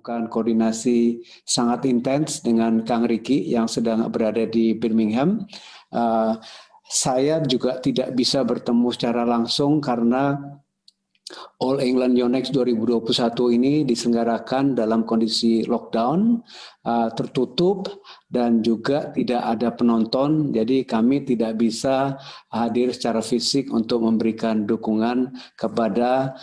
melakukan koordinasi sangat intens dengan Kang Riki yang sedang berada di Birmingham. Saya juga tidak bisa bertemu secara langsung karena All England Yonex 2021 ini diselenggarakan dalam kondisi lockdown, tertutup, dan juga tidak ada penonton. Jadi kami tidak bisa hadir secara fisik untuk memberikan dukungan kepada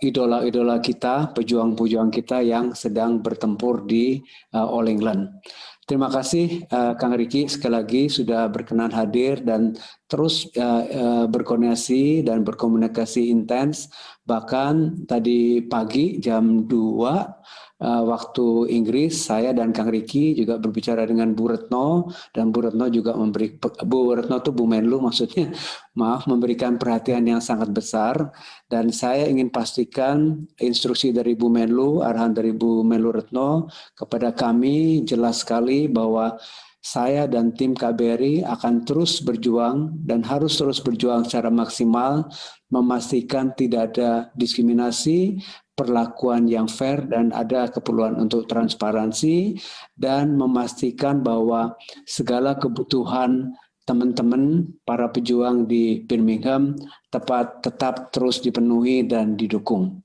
idola-idola kita, pejuang-pejuang kita yang sedang bertempur di All England. Terima kasih Kang Riki sekali lagi sudah berkenan hadir dan terus berkoordinasi dan berkomunikasi intens. Bahkan tadi pagi jam 2 waktu Inggris, saya dan Kang Riki juga berbicara dengan Bu Retno, dan Bu Retno juga Bu Retno itu Bu Menlu maksudnya, memberikan perhatian yang sangat besar. Dan saya ingin pastikan instruksi dari Bu Menlu, arahan dari Bu Menlu Retno kepada kami jelas sekali bahwa saya dan tim KBRI akan terus berjuang dan harus terus berjuang secara maksimal memastikan tidak ada diskriminasi, perlakuan yang fair, dan ada keperluan untuk transparansi, dan memastikan bahwa segala kebutuhan teman-teman para pejuang di Birmingham tetap terus dipenuhi dan didukung.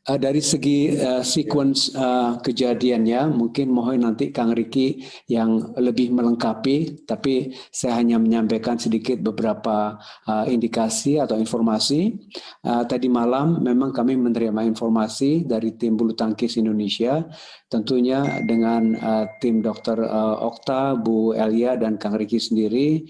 Dari segi sequence kejadiannya, mungkin mohon nanti Kang Riki yang lebih melengkapi, tapi saya hanya menyampaikan sedikit beberapa indikasi atau informasi. Tadi malam memang kami menerima informasi dari tim bulu tangkis Indonesia, tentunya dengan tim Dr. Okta, Bu Elia, dan Kang Riki sendiri,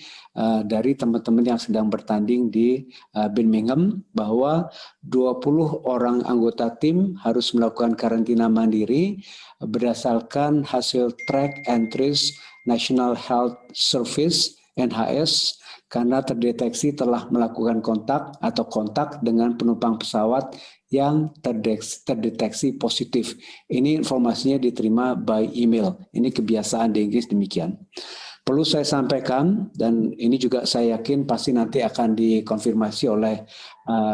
dari teman-teman yang sedang bertanding di Birmingham, bahwa 20 orang anggota tim harus melakukan karantina mandiri berdasarkan hasil track and trace National Health Service (NHS) karena terdeteksi telah melakukan kontak dengan penumpang pesawat yang terdeteksi positif. Ini informasinya diterima by email. Ini kebiasaan di Inggris demikian. Perlu saya sampaikan, dan ini juga saya yakin pasti nanti akan dikonfirmasi oleh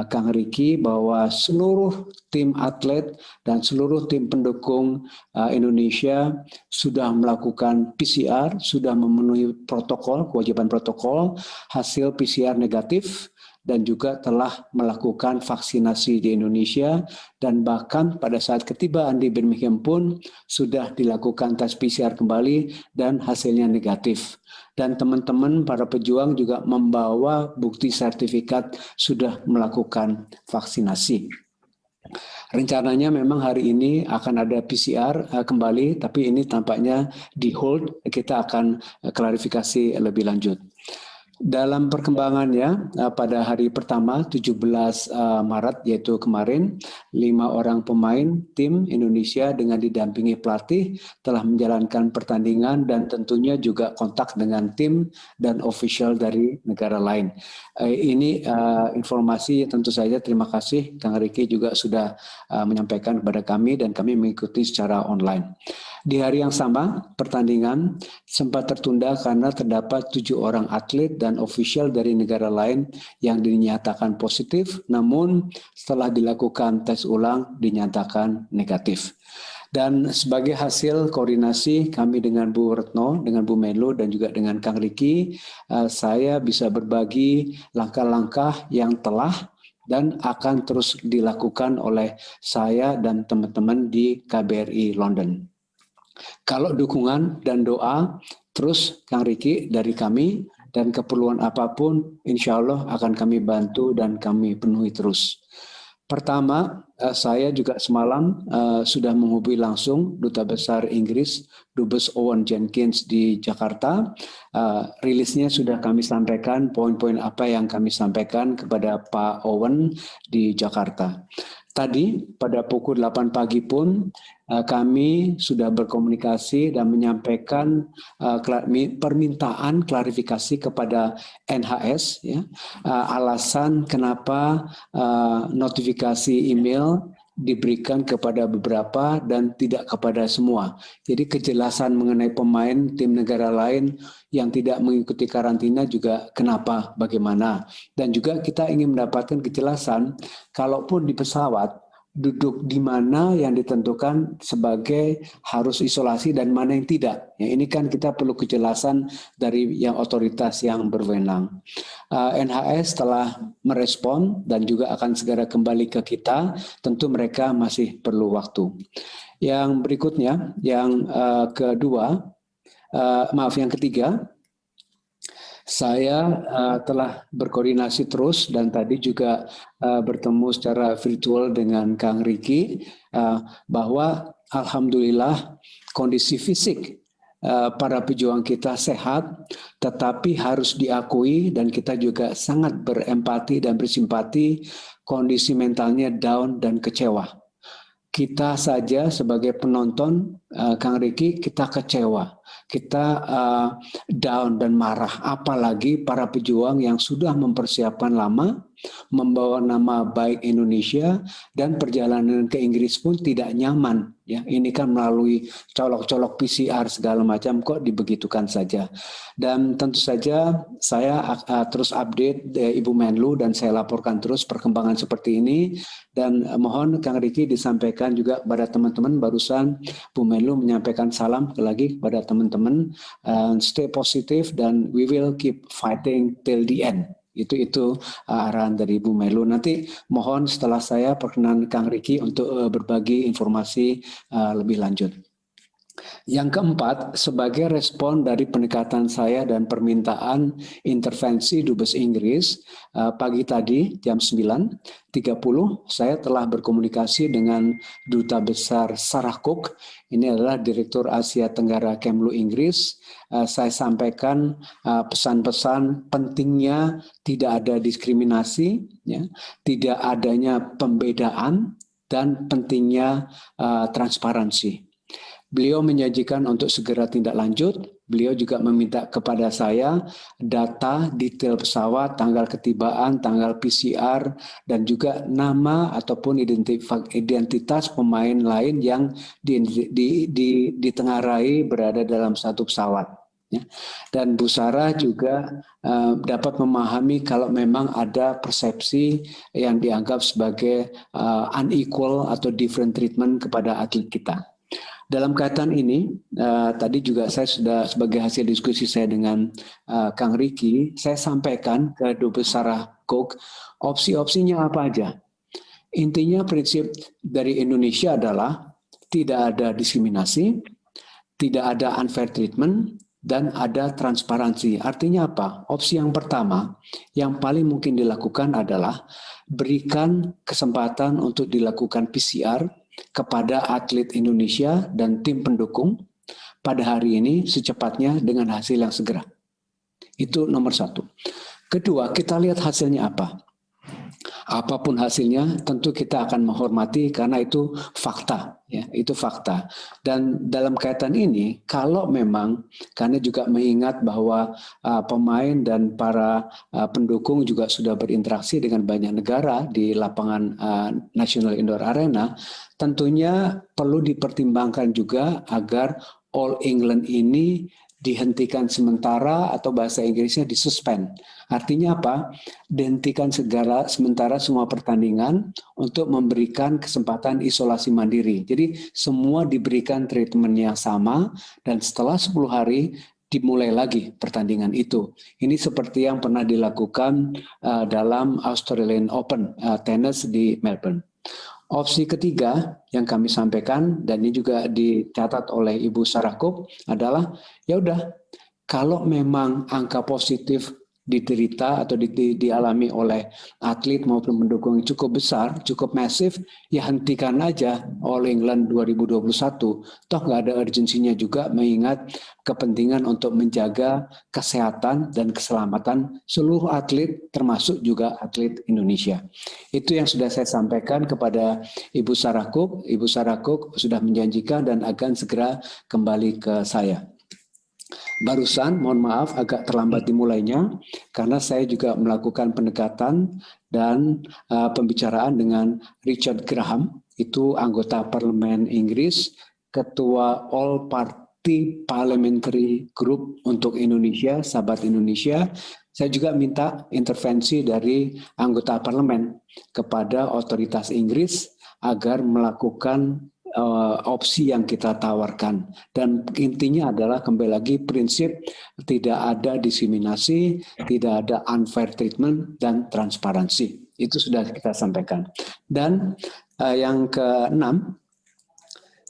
Kang Riki, bahwa seluruh tim atlet dan seluruh tim pendukung Indonesia sudah melakukan PCR, sudah memenuhi kewajiban protokol, hasil PCR negatif, dan juga telah melakukan vaksinasi di Indonesia, dan bahkan pada saat ketibaan di Birmingham pun sudah dilakukan tes PCR kembali dan hasilnya negatif. Dan teman-teman para pejuang juga membawa bukti sertifikat sudah melakukan vaksinasi. Rencananya memang hari ini akan ada PCR kembali, tapi ini tampaknya di hold, kita akan klarifikasi lebih lanjut. Dalam perkembangannya, pada hari pertama 17 Maret yaitu kemarin, 5 orang pemain tim Indonesia dengan didampingi pelatih telah menjalankan pertandingan dan tentunya juga kontak dengan tim dan official dari negara lain. Ini informasi tentu saja, terima kasih Kang Riki juga sudah menyampaikan kepada kami dan kami mengikuti secara online. Di hari yang sama, pertandingan sempat tertunda karena terdapat 7 orang atlet dan ofisial dari negara lain yang dinyatakan positif, namun setelah dilakukan tes ulang dinyatakan negatif. Dan sebagai hasil koordinasi kami dengan Bu Retno, dengan Bu Menlu, dan juga dengan Kang Riki, saya bisa berbagi langkah-langkah yang telah dan akan terus dilakukan oleh saya dan teman-teman di KBRI London. Kalau dukungan dan doa, terus Kang Riki dari kami, dan keperluan apapun insya Allah akan kami bantu dan kami penuhi terus. Pertama, saya juga semalam sudah menghubungi langsung Duta Besar Inggris, Dubes Owen Jenkins di Jakarta. Rilisnya sudah kami sampaikan, poin-poin apa yang kami sampaikan kepada Pak Owen di Jakarta. Tadi pada pukul 8 pagi pun kami sudah berkomunikasi dan menyampaikan permintaan klarifikasi kepada NHS, ya, alasan kenapa notifikasi email diberikan kepada beberapa dan tidak kepada semua. Jadi kejelasan mengenai pemain tim negara lain yang tidak mengikuti karantina juga kenapa, bagaimana. Dan juga kita ingin mendapatkan kejelasan, kalaupun di pesawat duduk di mana yang ditentukan sebagai harus isolasi dan mana yang tidak. Ya, ini kan kita perlu kejelasan dari yang otoritas yang berwenang. NHS telah merespon dan juga akan segera kembali ke kita. Tentu mereka masih perlu waktu. Yang berikutnya, yang ketiga, saya telah berkoordinasi terus dan tadi juga bertemu secara virtual dengan Kang Riki bahwa alhamdulillah kondisi fisik para pejuang kita sehat, tetapi harus diakui dan kita juga sangat berempati dan bersimpati kondisi mentalnya down dan kecewa. Kita saja sebagai penonton, Kang Riki, kita kecewa, kita down dan marah. Apalagi para pejuang yang sudah mempersiapkan lama, membawa nama baik Indonesia, dan perjalanan ke Inggris pun tidak nyaman. Ya, ini kan melalui colok-colok PCR segala macam, kok dibegitukan saja. Dan tentu saja saya terus update Ibu Menlu dan saya laporkan terus perkembangan seperti ini. Dan mohon Kang Riki disampaikan juga kepada teman-teman, barusan Bu Menlu menyampaikan salam lagi kepada teman-teman, stay positif dan we will keep fighting till the end. Itu arahan dari Bu Menlu. Nanti mohon setelah saya perkenan Kang Riki untuk berbagi informasi lebih lanjut. Yang keempat, sebagai respon dari pendekatan saya dan permintaan intervensi Dubes Inggris, pagi tadi jam 9.30 saya telah berkomunikasi dengan Duta Besar Sarah Cook. Ini adalah Direktur Asia Tenggara Kemlu Inggris. Saya sampaikan pesan-pesan pentingnya tidak ada diskriminasi, ya, tidak adanya pembedaan, dan pentingnya transparansi. Beliau menjanjikan untuk segera tindak lanjut. Beliau juga meminta kepada saya data detail pesawat, tanggal ketibaan, tanggal PCR, dan juga nama ataupun identitas pemain lain yang ditengarai berada dalam satu pesawat. Dan Bu Sarah juga dapat memahami kalau memang ada persepsi yang dianggap sebagai unequal atau different treatment kepada atlet kita. Dalam kaitan ini, tadi juga saya sudah sebagai hasil diskusi saya dengan Kang Riki, saya sampaikan ke Dubes Sarah Cook opsi-opsinya apa aja. Intinya prinsip dari Indonesia adalah tidak ada diskriminasi, tidak ada unfair treatment, dan ada transparansi. Artinya apa? Opsi yang pertama, yang paling mungkin dilakukan adalah berikan kesempatan untuk dilakukan PCR kepada atlet Indonesia dan tim pendukung pada hari ini secepatnya dengan hasil yang segera. Itu nomor satu. Kedua, kita lihat hasilnya apa. Apapun hasilnya, tentu kita akan menghormati karena itu fakta, ya, itu fakta. Dan dalam kaitan ini, kalau memang karena juga mengingat bahwa pemain dan para pendukung juga sudah berinteraksi dengan banyak negara di lapangan National Indoor Arena, tentunya perlu dipertimbangkan juga agar All England ini dihentikan sementara atau bahasa Inggrisnya disuspend. Artinya apa? Dihentikan sementara semua pertandingan untuk memberikan kesempatan isolasi mandiri. Jadi semua diberikan treatment yang sama dan setelah 10 hari dimulai lagi pertandingan itu. Ini seperti yang pernah dilakukan dalam Australian Open tenis di Melbourne. Opsi ketiga yang kami sampaikan dan ini juga dicatat oleh Ibu Sarah Cook adalah ya udah kalau memang angka positif diderita atau dialami oleh atlet maupun pendukung yang cukup besar, cukup masif, ya hentikan aja All England 2021. Toh nggak ada urgensinya juga mengingat kepentingan untuk menjaga kesehatan dan keselamatan seluruh atlet termasuk juga atlet Indonesia. Itu yang sudah saya sampaikan kepada Ibu Sarah Cook. Ibu Sarah Cook sudah menjanjikan dan akan segera kembali ke saya. Barusan, mohon maaf agak terlambat dimulainya karena saya juga melakukan pendekatan dan pembicaraan dengan Richard Graham, itu anggota Parlemen Inggris, Ketua All Party Parliamentary Group untuk Indonesia, Sahabat Indonesia. Saya juga minta intervensi dari anggota parlemen kepada otoritas Inggris agar melakukan opsi yang kita tawarkan. Dan intinya adalah kembali lagi prinsip tidak ada diskriminasi, tidak ada unfair treatment, dan transparansi. Itu sudah kita sampaikan. Dan yang keenam,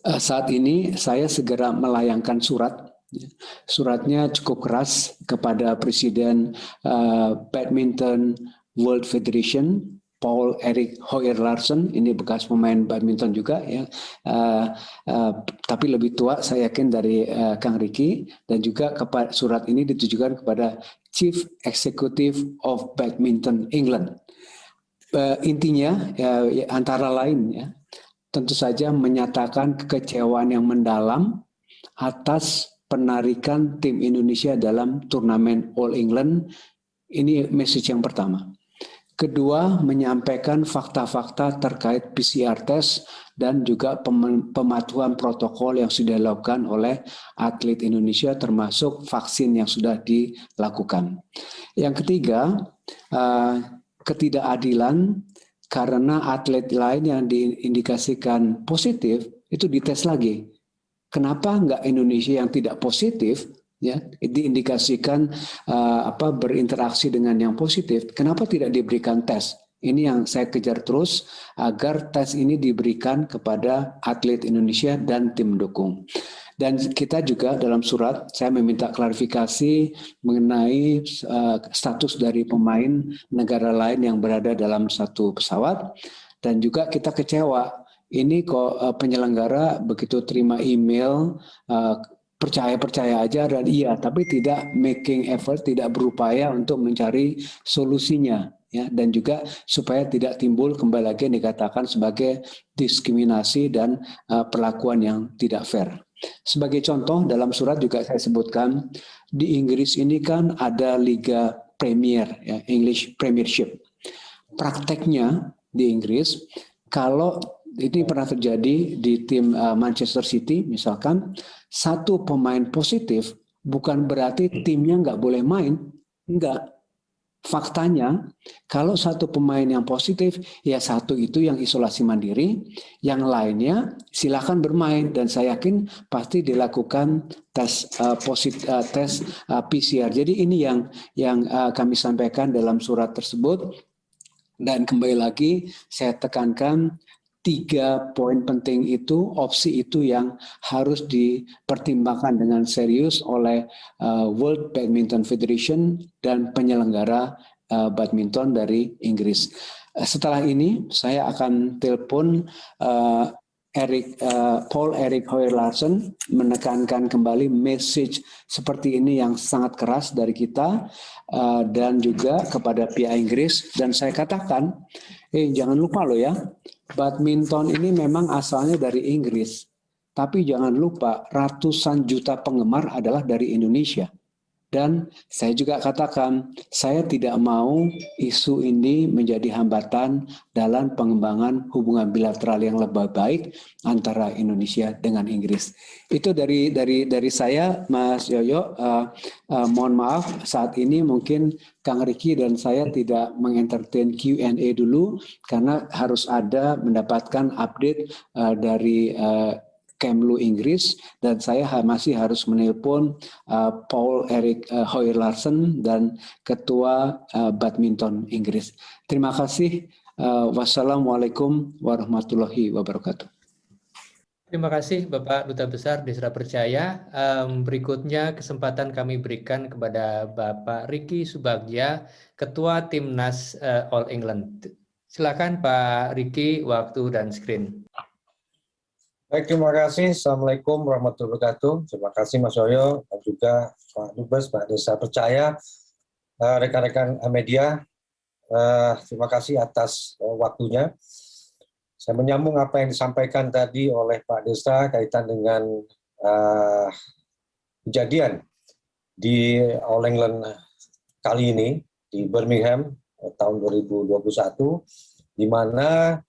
saat ini saya segera melayangkan surat. Suratnya cukup keras kepada Presiden Badminton World Federation, Paul Erik Hoyer Larsen. Ini bekas pemain badminton juga ya, tapi lebih tua saya yakin dari Kang Ricky. Dan juga surat ini ditujukan kepada Chief Executive of Badminton England. Intinya antara lain ya, tentu saja menyatakan kekecewaan yang mendalam atas penarikan tim Indonesia dalam turnamen All England. Ini message yang pertama. Kedua, menyampaikan fakta-fakta terkait PCR test dan juga pematuhan protokol yang sudah dilakukan oleh atlet Indonesia, termasuk vaksin yang sudah dilakukan. Yang ketiga, ketidakadilan karena atlet lain yang diindikasikan positif itu dites lagi. Kenapa enggak Indonesia yang tidak positif ya diindikasikan berinteraksi dengan yang positif, kenapa tidak diberikan tes? Ini yang saya kejar terus agar tes ini diberikan kepada atlet Indonesia dan tim mendukung. Dan kita juga dalam surat saya meminta klarifikasi mengenai status dari pemain negara lain yang berada dalam satu pesawat, dan juga kita kecewa ini kok penyelenggara begitu terima email percaya aja dan iya, tapi tidak making effort, tidak berupaya untuk mencari solusinya ya, dan juga supaya tidak timbul kembali lagi yang dikatakan sebagai diskriminasi dan perlakuan yang tidak fair. Sebagai contoh dalam surat juga saya sebutkan di Inggris ini kan ada Liga Premier ya, English Premiership. Prakteknya di Inggris kalau ini pernah terjadi di tim Manchester City misalkan, satu pemain positif bukan berarti timnya nggak boleh main, enggak. Faktanya kalau satu pemain yang positif, ya satu itu yang isolasi mandiri, yang lainnya silakan bermain, dan saya yakin pasti dilakukan tes PCR. Jadi ini yang kami sampaikan dalam surat tersebut. Dan kembali lagi saya tekankan 3 poin penting itu, opsi itu yang harus dipertimbangkan dengan serius oleh World Badminton Federation dan penyelenggara badminton dari Inggris. Setelah ini saya akan telepon Paul Erik Hoyer Larsen menekankan kembali message seperti ini yang sangat keras dari kita dan juga kepada pihak Inggris, dan saya katakan jangan lupa loh ya, badminton ini memang asalnya dari Inggris, tapi jangan lupa ratusan juta penggemar adalah dari Indonesia. Dan saya juga katakan, saya tidak mau isu ini menjadi hambatan dalam pengembangan hubungan bilateral yang lebih baik antara Indonesia dengan Inggris. Itu dari saya, Mas Yoyo. Mohon maaf saat ini mungkin Kang Ricky dan saya tidak mengentertain Q&A dulu karena harus ada mendapatkan update dari Kemlu Inggris, dan saya masih harus menelpon Paul Erik Hoyer Larsen dan Ketua Badminton Inggris. Terima kasih. Wassalamualaikum warahmatullahi wabarakatuh. Terima kasih Bapak Duta Besar Desra Percaya. Berikutnya kesempatan kami berikan kepada Bapak Ricky Subagja, Ketua Timnas All England. Silakan Pak Ricky, waktu dan screen. Baik, terima kasih. Assalamualaikum warahmatullahi wabarakatuh. Terima kasih Mas Yoyo dan juga Pak Dubes, Pak Desra Percaya, rekan-rekan media. Terima kasih atas waktunya. Saya menyambung apa yang disampaikan tadi oleh Pak Desra kaitan dengan kejadian di All England kali ini di Birmingham tahun 2021, di mana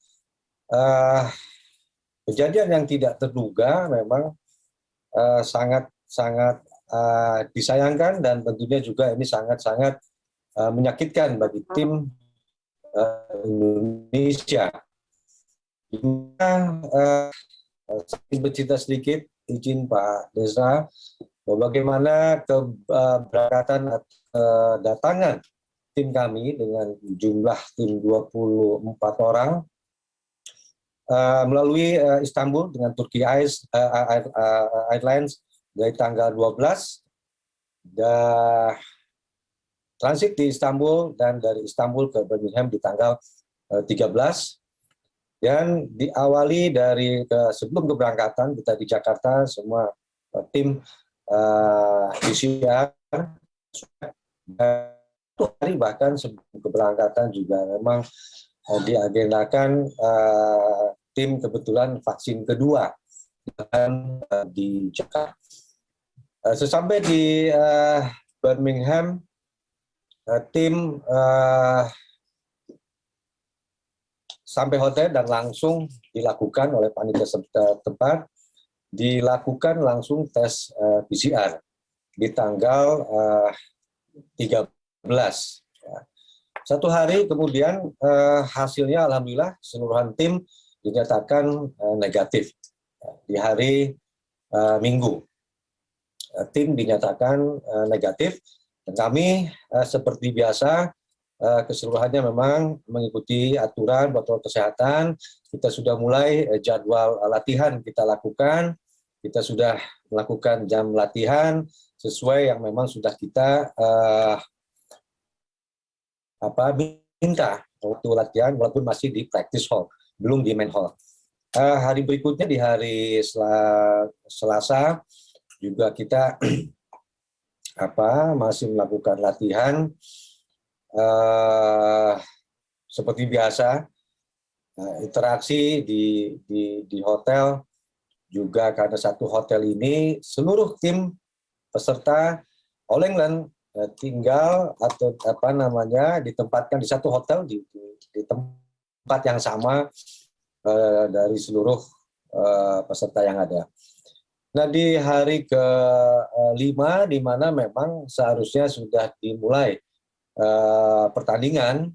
kejadian yang tidak terduga memang sangat disayangkan, dan tentunya juga ini sangat menyakitkan bagi tim Indonesia. Saya bercerita sedikit, izin Pak Desra, bagaimana keberangkatan kedatangan tim kami dengan jumlah tim 24 orang melalui Istanbul dengan Turki Airlines dari tanggal 12, dan transit di Istanbul, dan dari Istanbul ke Birmingham di tanggal 13. Dan diawali dari sebelum keberangkatan kita di Jakarta, semua tim PCR, satu hari bahkan sebelum keberangkatan juga memang diagendakan tim kebetulan vaksin kedua di Jakarta. Sesampai di Birmingham, tim sampai hotel dan langsung dilakukan oleh panitia tempat, dilakukan langsung tes PCR di tanggal 13. Satu hari kemudian hasilnya alhamdulillah seluruhan tim dinyatakan negatif. Di hari Minggu tim dinyatakan negatif, dan kami seperti biasa keseluruhannya memang mengikuti aturan protokol kesehatan. Kita sudah mulai jadwal latihan kita lakukan. Kita sudah melakukan jam latihan sesuai yang memang sudah kita minta waktu latihan, walaupun masih di practice hall, belum di main hall. Hari berikutnya di hari Selasa juga kita masih melakukan latihan. Seperti biasa, interaksi di hotel juga, karena satu hotel ini seluruh tim peserta All England tinggal atau ditempatkan di satu hotel di tempat yang sama dari seluruh peserta yang ada. Nah, di hari ke-5 di mana memang seharusnya sudah dimulai pertandingan,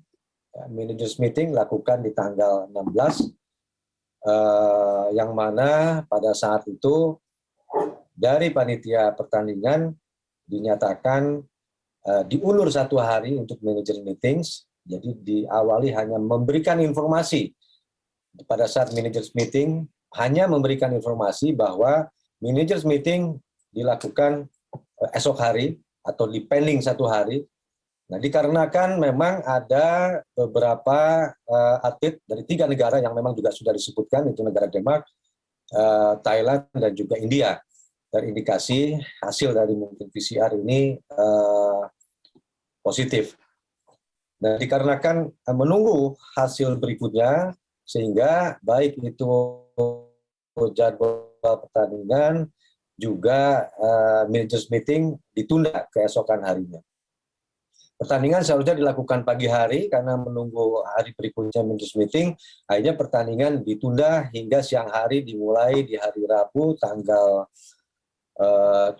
managers meeting lakukan di tanggal 16, yang mana pada saat itu dari panitia pertandingan dinyatakan diulur satu hari untuk manager meetings. Jadi diawali hanya memberikan informasi pada saat managers meeting, hanya memberikan informasi bahwa managers meeting dilakukan esok hari atau dipending satu hari. Nah, dikarenakan memang ada beberapa atlet dari 3 negara yang memang juga sudah disebutkan, itu negara Denmark, Thailand, dan juga India. Terindikasi hasil dari mungkin PCR ini positif. Nah, dikarenakan menunggu hasil berikutnya, sehingga baik itu jadwal pertandingan juga managers meeting ditunda keesokan harinya. Pertandingan seharusnya dilakukan pagi hari, karena menunggu hari berikutnya managers meeting, akhirnya pertandingan ditunda hingga siang hari, dimulai di hari Rabu tanggal 17,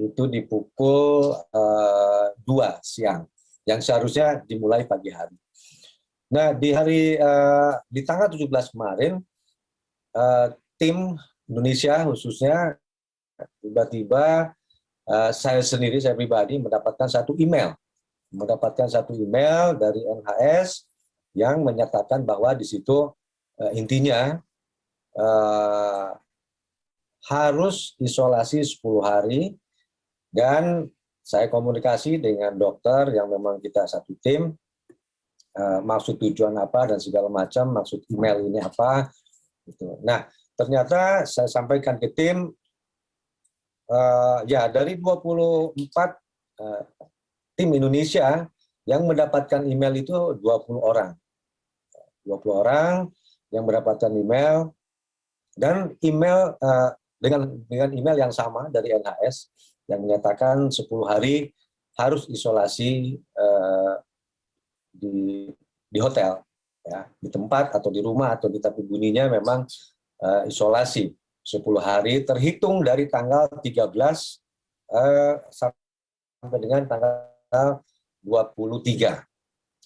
itu di pukul 2 siang, yang seharusnya dimulai pagi hari. Nah, di tanggal 17 kemarin, tim Indonesia khususnya tiba-tiba saya pribadi mendapatkan satu email dari NHS yang menyatakan bahwa di situ intinya harus isolasi 10 hari, dan saya komunikasi dengan dokter yang memang kita satu tim, maksud tujuan apa dan segala macam, maksud email ini apa gitu. Nah, ternyata saya sampaikan ke tim, dari 24 tim Indonesia yang mendapatkan email itu 20 orang. 20 orang yang mendapatkan email, dan email dengan email yang sama dari NHS yang menyatakan 10 hari harus isolasi di hotel, ya, di tempat atau di rumah atau di tapi bunyinya memang isolasi 10 hari terhitung dari tanggal 13 sampai dengan tanggal 23.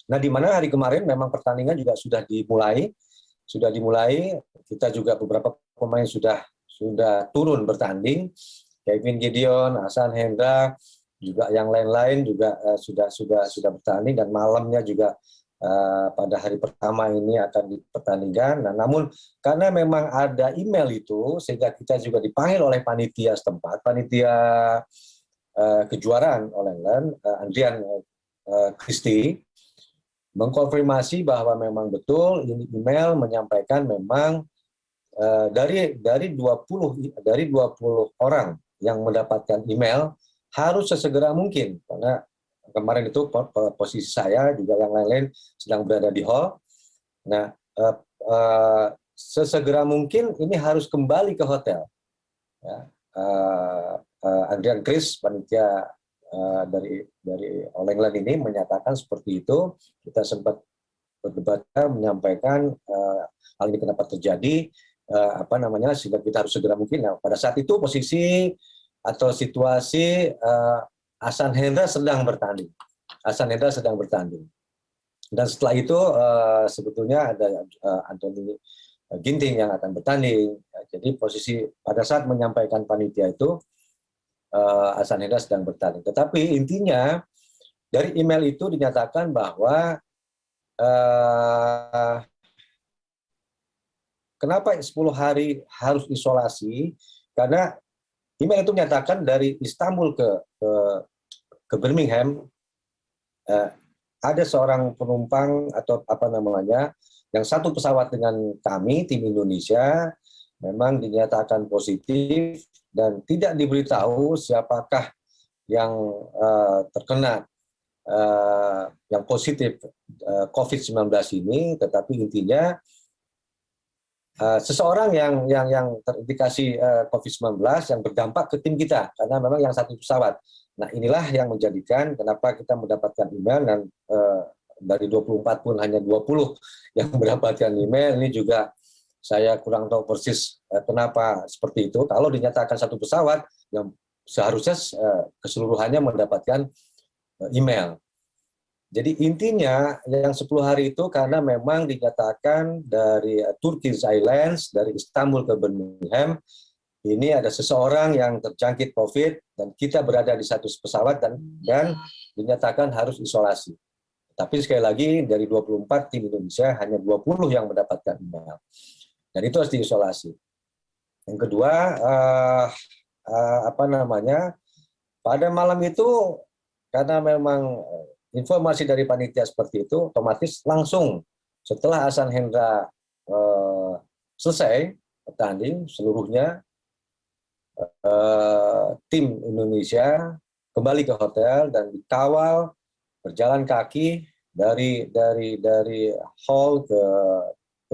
Nah, di mana hari kemarin memang pertandingan juga sudah dimulai, sudah dimulai. Kita juga beberapa pemain sudah turun bertanding. Kevin Gideon, Hasan Hendra, juga yang lain-lain juga sudah bertanding, dan malamnya juga pada hari pertama ini akan dipertandingkan. Nah, namun karena memang ada email itu, sehingga kita juga dipanggil oleh panitia setempat, panitia kejuaraan All England, Andrian Christie, mengkonfirmasi bahwa memang betul ini email menyampaikan memang dari 20 orang yang mendapatkan email harus sesegera mungkin, karena kemarin itu posisi saya juga yang lain-lain sedang berada di hall. Nah, sesegera mungkin ini harus kembali ke hotel. Ya, Andrian Chris, panitia dari All England ini menyatakan seperti itu. Kita sempat berdebat menyampaikan hal ini kenapa terjadi, sehingga kita harus segera mungkin. Nah, pada saat itu posisi atau situasi Hasan Hendra sedang bertanding. Dan setelah itu sebetulnya ada Anthony Ginting yang akan bertanding. Jadi posisi pada saat menyampaikan panitia itu Hasan Hendra sedang bertanding. Tetapi intinya dari email itu dinyatakan bahwa kenapa 10 hari harus isolasi? Karena email itu menyatakan dari Istanbul ke Birmingham ada seorang penumpang atau yang satu pesawat dengan kami tim Indonesia memang dinyatakan positif dan tidak diberitahu siapakah yang terkena yang positif COVID-19 ini, tetapi intinya seseorang yang terindikasi COVID-19 yang berdampak ke tim kita, karena memang yang satu pesawat. Nah, inilah yang menjadikan kenapa kita mendapatkan email, dan dari 24 pun hanya 20 yang mendapatkan email. Ini juga saya kurang tahu persis kenapa seperti itu. Kalau dinyatakan satu pesawat, yang seharusnya keseluruhannya mendapatkan email. Jadi intinya yang 10 hari itu karena memang dinyatakan dari Turkish Airlines, dari Istanbul ke Birmingham, ini ada seseorang yang terjangkit COVID dan kita berada di satu pesawat dan dinyatakan harus isolasi. Tapi sekali lagi dari 24 tim Indonesia hanya 20 yang mendapatkan email. Dan itu harus diisolasi. Yang kedua, pada malam itu karena memang informasi dari panitia seperti itu, otomatis langsung setelah Hasan Hendra selesai bertanding seluruhnya, tim Indonesia kembali ke hotel dan dikawal berjalan kaki dari hall ke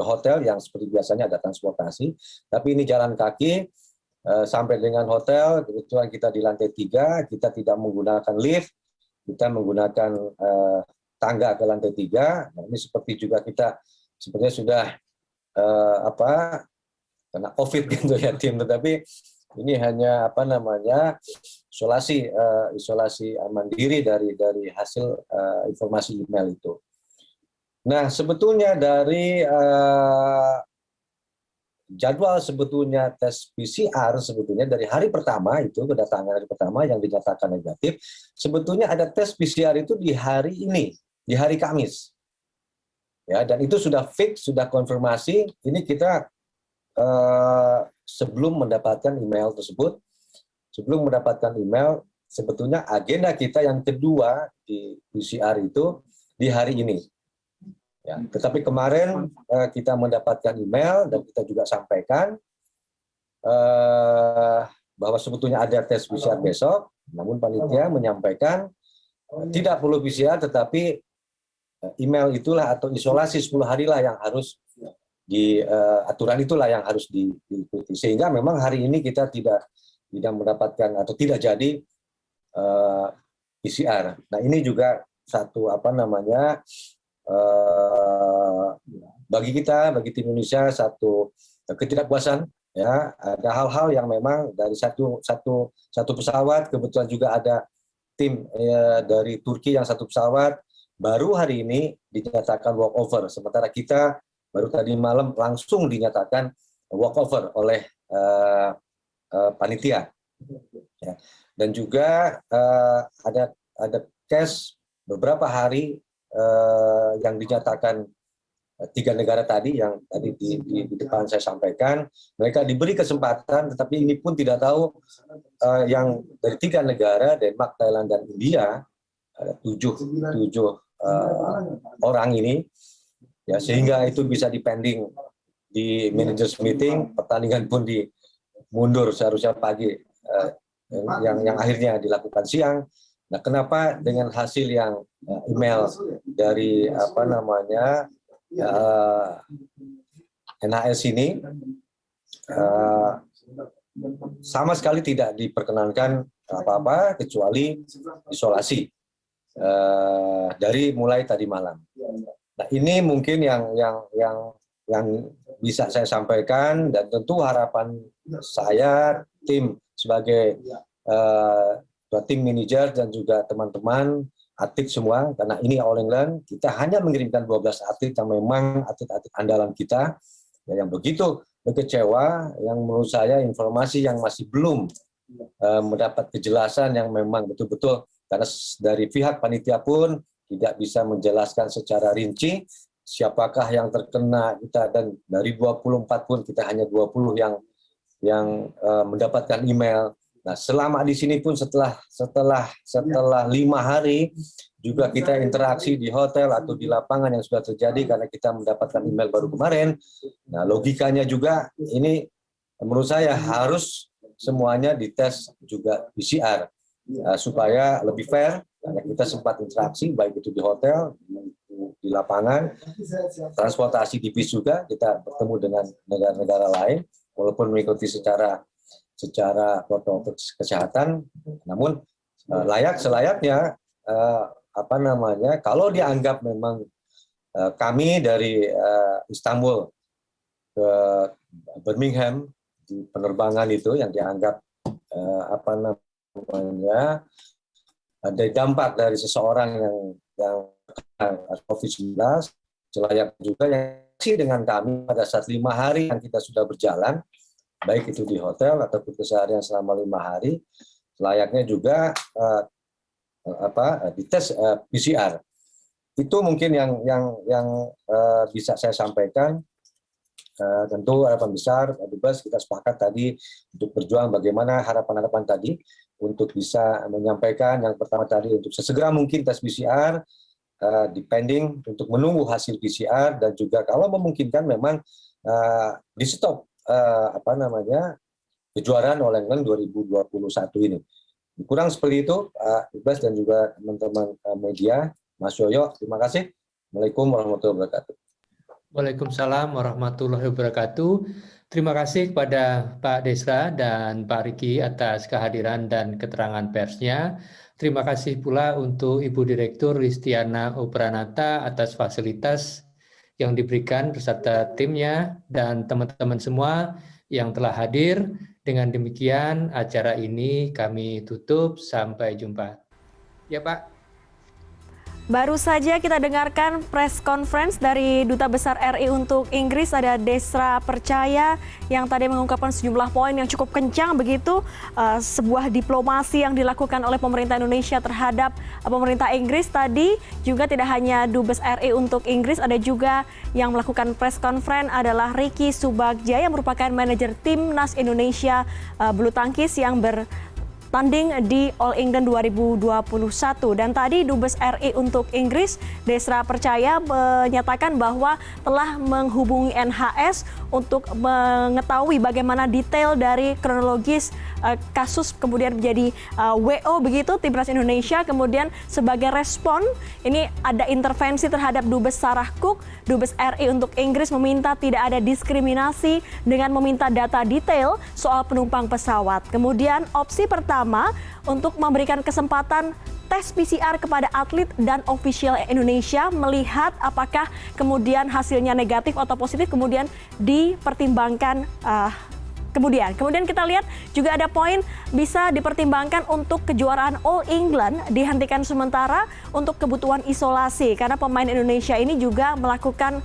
hotel yang seperti biasanya ada transportasi, tapi ini jalan kaki sampai dengan hotel. Kebetulan kita di lantai 3, kita tidak menggunakan lift, kita menggunakan tangga ke lantai 3. Nah, ini seperti juga kita sebenarnya sudah kena COVID gitu ya tim, tetapi ini hanya isolasi mandiri dari hasil informasi email itu. Nah, sebetulnya dari jadwal sebetulnya tes PCR sebetulnya dari hari pertama itu, kedatangan hari pertama yang dinyatakan negatif, sebetulnya ada tes PCR itu di hari ini, di hari Kamis. Ya, dan itu sudah fix, sudah konfirmasi. Ini kita sebelum mendapatkan email tersebut, sebetulnya agenda kita yang kedua di PCR itu di hari ini. Ya, tetapi kemarin kita mendapatkan email dan kita juga sampaikan bahwa sebetulnya ada tes PCR besok, namun panitia menyampaikan tidak perlu PCR, tetapi email itulah atau isolasi 10 hari lah yang harus aturan itulah yang harus diikuti. Sehingga memang hari ini kita tidak mendapatkan atau tidak jadi PCR. Nah, ini juga satu bagi kita, bagi tim Indonesia satu ketidakpuasan. Ya, ada hal-hal yang memang dari satu pesawat, kebetulan juga ada tim dari Turki yang satu pesawat baru hari ini dinyatakan walkover, sementara kita baru tadi malam langsung dinyatakan walkover oleh panitia. Ya. Dan juga ada case beberapa hari yang dinyatakan 3 negara tadi yang tadi di depan saya sampaikan, mereka diberi kesempatan, tetapi ini pun tidak tahu yang dari 3 negara, Denmark, Thailand, dan India, ada 7 orang ini, ya sehingga itu bisa dipending di managers meeting, pertandingan pun dimundur seharusnya pagi, yang akhirnya dilakukan siang. Nah, kenapa dengan hasil yang email dari NHS ini sama sekali tidak diperkenankan apa-apa kecuali isolasi dari mulai tadi malam. Nah, ini mungkin yang bisa saya sampaikan, dan tentu harapan saya tim sebagai tim manajer dan juga teman-teman atlet semua, karena ini All England, kita hanya mengirimkan 12 atlet yang memang atlet-atlet andalan kita, ya, yang begitu kecewa, yang menurut saya informasi yang masih belum mendapat kejelasan yang memang betul-betul, karena dari pihak panitia pun tidak bisa menjelaskan secara rinci siapakah yang terkena kita, dan dari 24 pun kita hanya 20 yang mendapatkan email. Nah, selama di sini pun setelah 5 hari juga kita interaksi di hotel atau di lapangan yang sudah terjadi karena kita mendapatkan email baru kemarin. Nah, logikanya juga ini menurut saya harus semuanya dites juga PCR supaya lebih fair, karena kita sempat interaksi baik itu di hotel, di lapangan, transportasi di bis juga kita bertemu dengan negara-negara lain walaupun mengikuti secara protokol kesehatan, namun selayaknya kalau dianggap memang kami dari Istanbul ke Birmingham di penerbangan itu yang dianggap ada dampak dari seseorang yang COVID-19, selayak juga yang dengan kami pada saat 5 hari yang kita sudah berjalan, baik itu di hotel ataupun keseharian selama 5 hari, layaknya juga dites PCR. Itu mungkin yang bisa saya sampaikan. Tentu harapan besar, Dubes, kita sepakat tadi untuk berjuang bagaimana harapan-harapan tadi untuk bisa menyampaikan yang pertama tadi untuk sesegera mungkin tes PCR, depending untuk menunggu hasil PCR, dan juga kalau memungkinkan memang di stop kejuaraan All England 2021 ini. Kurang seperti itu, Pak Dubes dan juga teman-teman media. Mas Yoyo, terima kasih. Assalamualaikum warahmatullahi wabarakatuh. Waalaikumsalam warahmatullahi wabarakatuh. Terima kasih kepada Pak Desra dan Pak Riki atas kehadiran dan keterangan persnya. Terima kasih pula untuk Ibu Direktur Listiana Opranata atas fasilitas yang diberikan beserta timnya dan teman-teman semua yang telah hadir. Dengan demikian acara ini kami tutup. Sampai jumpa. Ya, Pak. Baru saja kita dengarkan press conference dari Duta Besar RI untuk Inggris, ada Desra Percaya yang tadi mengungkapkan sejumlah poin yang cukup kencang begitu, sebuah diplomasi yang dilakukan oleh pemerintah Indonesia terhadap pemerintah Inggris. Tadi juga tidak hanya Dubes RI untuk Inggris, ada juga yang melakukan press conference adalah Ricky Subagja yang merupakan manajer timnas Indonesia bulu tangkis yang tanding di All England 2021. Dan tadi Dubes RI untuk Inggris, Desra Percaya, menyatakan bahwa telah menghubungi NHS untuk mengetahui bagaimana detail dari kronologis kasus kemudian menjadi WO begitu Timnas Indonesia. Kemudian sebagai respon ini ada intervensi terhadap Dubes Sarah Cook. Dubes RI untuk Inggris meminta tidak ada diskriminasi dengan meminta data detail soal penumpang pesawat. Kemudian opsi pertama untuk memberikan kesempatan tes PCR kepada atlet dan ofisial Indonesia, melihat apakah kemudian hasilnya negatif atau positif, kemudian dipertimbangkan Kemudian kita lihat juga ada poin bisa dipertimbangkan untuk kejuaraan All England dihentikan sementara untuk kebutuhan isolasi karena pemain Indonesia ini juga melakukan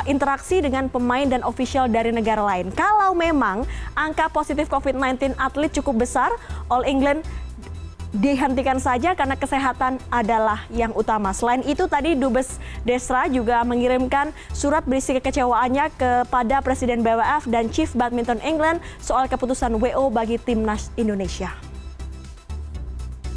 interaksi dengan pemain dan official dari negara lain. Kalau memang angka positif COVID-19 atlet cukup besar, All England dihentikan saja karena kesehatan adalah yang utama. Selain itu tadi Dubes Desra juga mengirimkan surat berisi kekecewaannya kepada Presiden BWF dan Chief Badminton England soal keputusan WO bagi timnas Indonesia.